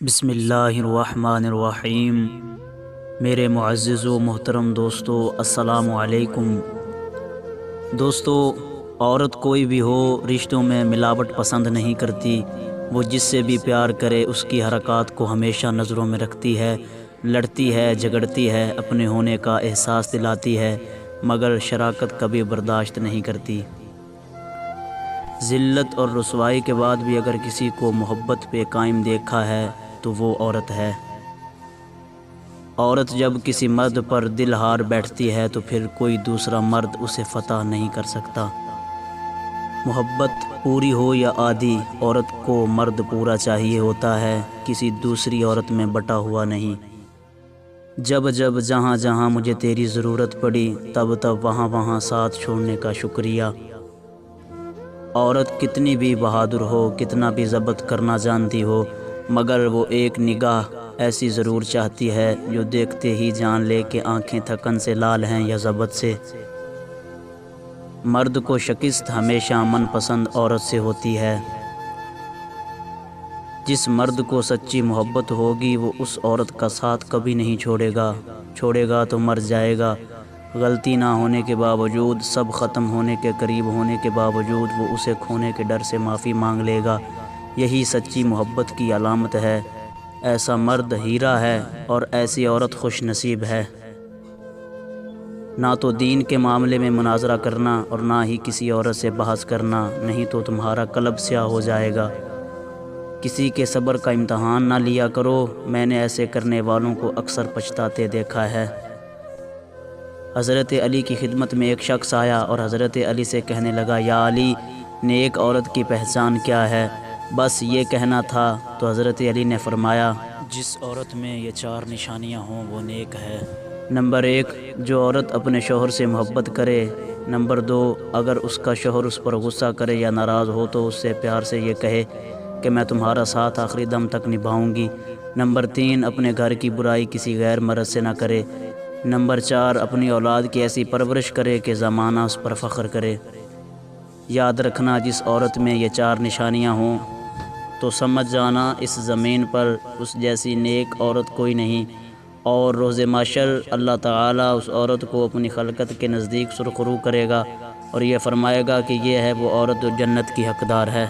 بسم اللہ الرحمن الرحیم۔ میرے معزز و محترم دوستو، السلام علیکم۔ دوستو، عورت کوئی بھی ہو، رشتوں میں ملاوٹ پسند نہیں کرتی۔ وہ جس سے بھی پیار کرے اس کی حرکات کو ہمیشہ نظروں میں رکھتی ہے، لڑتی ہے، جھگڑتی ہے، اپنے ہونے کا احساس دلاتی ہے، مگر شراکت کبھی برداشت نہیں کرتی۔ ذلت اور رسوائی کے بعد بھی اگر کسی کو محبت پہ قائم دیکھا ہے تو وہ عورت ہے۔ عورت جب کسی مرد پر دل ہار بیٹھتی ہے تو پھر کوئی دوسرا مرد اسے فتح نہیں کر سکتا۔ محبت پوری ہو یا آدھی، عورت کو مرد پورا چاہیے ہوتا ہے، کسی دوسری عورت میں بٹا ہوا نہیں۔ جب جب جہاں جہاں مجھے تیری ضرورت پڑی، تب تب وہاں وہاں ساتھ چھوڑنے کا شکریہ۔ عورت کتنی بھی بہادر ہو، کتنا بھی ضبط کرنا جانتی ہو، مگر وہ ایک نگاہ ایسی ضرور چاہتی ہے جو دیکھتے ہی جان لے کہ آنکھیں تھکن سے لال ہیں یا ضبط سے۔ مرد کو شکست ہمیشہ من پسند عورت سے ہوتی ہے۔ جس مرد کو سچی محبت ہوگی وہ اس عورت کا ساتھ کبھی نہیں چھوڑے گا تو مر جائے گا۔ غلطی نہ ہونے کے باوجود، سب ختم ہونے کے قریب ہونے کے باوجود وہ اسے کھونے کے ڈر سے معافی مانگ لے گا۔ یہی سچی محبت کی علامت ہے۔ ایسا مرد ہیرا ہے اور ایسی عورت خوش نصیب ہے۔ نہ تو دین کے معاملے میں مناظرہ کرنا اور نہ ہی کسی عورت سے بحث کرنا، نہیں تو تمہارا قلب سیاہ ہو جائے گا۔ کسی کے صبر کا امتحان نہ لیا کرو، میں نے ایسے کرنے والوں کو اکثر پچھتاتے دیکھا ہے۔ حضرت علی کی خدمت میں ایک شخص آیا اور حضرت علی سے کہنے لگا، یا علی، نیک عورت کی پہچان کیا ہے؟ بس یہ کہنا تھا تو حضرت علی نے فرمایا، جس عورت میں یہ 4 نشانیاں ہوں وہ نیک ہے۔ نمبر 1، جو عورت اپنے شوہر سے محبت کرے۔ نمبر 2، اگر اس کا شوہر اس پر غصہ کرے یا ناراض ہو تو اس سے پیار سے یہ کہے کہ میں تمہارا ساتھ آخری دم تک نبھاؤں گی۔ نمبر 3، اپنے گھر کی برائی کسی غیر مرد سے نہ کرے۔ نمبر 4، اپنی اولاد کی ایسی پرورش کرے کہ زمانہ اس پر فخر کرے۔ یاد رکھنا، جس عورت میں یہ 4 نشانیاں ہوں تو سمجھ جانا اس زمین پر اس جیسی نیک عورت کوئی نہیں، اور روز محشر اللہ تعالیٰ اس عورت کو اپنی خلقت کے نزدیک سرخرو کرے گا اور یہ فرمائے گا کہ یہ ہے وہ عورت جو جنت کی حقدار ہے۔